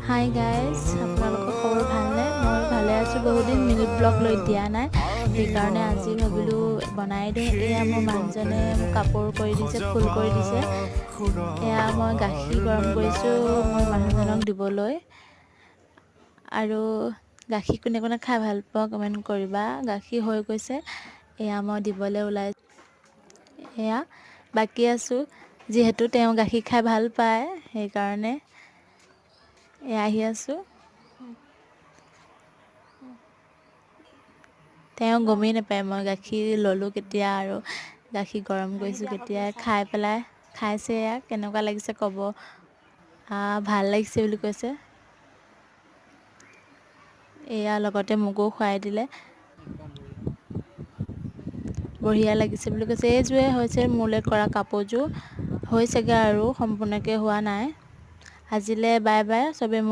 Hi guys, আপোনালোকৰ খবৰ ভালনে? মই ভালে আছোঁ। বহুদিন মিনি ব্লগ লৈ দিয়া নাই, সেইকাৰণে আজি ভাবিলোঁ বনাই দিওঁ। এয়া মোৰ মানুহজনে মোক কাপোৰ কৰি দিছে, ফুল কৰি দিছে। এয়া মই গাখীৰ গৰম কৰিছোঁ মোৰ মানুহজনক দিবলৈ। আৰু গাখীৰ কোনে কোনে খাই ভাল পাওঁ কমেণ্ট কৰিবা। গাখীৰ হৈ গৈছে, এয়া মই দিবলৈ ওলাইছোঁ। এয়া বাকী আছোঁ, যিহেতু তেওঁ গাখীৰ খাই ভাল পায় সেইকাৰণে এয়া আহি আছোঁ। তেওঁ গমেই নাপায় মই গাখীৰ ল'লোঁ কেতিয়া আৰু গাখীৰ গৰম কৰিছোঁ কেতিয়া। খাই পেলাই খাইছে, এয়া কেনেকুৱা লাগিছে ক'ব। ভাল লাগিছে বুলি কৈছে। এয়া লগতে মোকো খুৱাই দিলে, বঢ়িয়া লাগিছে বুলি কৈছে। এইযোৰে হৈছে মোলৈ কৰা কাপোৰযোৰ, হৈছেগৈ আৰু সম্পূৰ্ণকৈ হোৱা নাই। আজিলৈ বাই বাই। চবেই মোক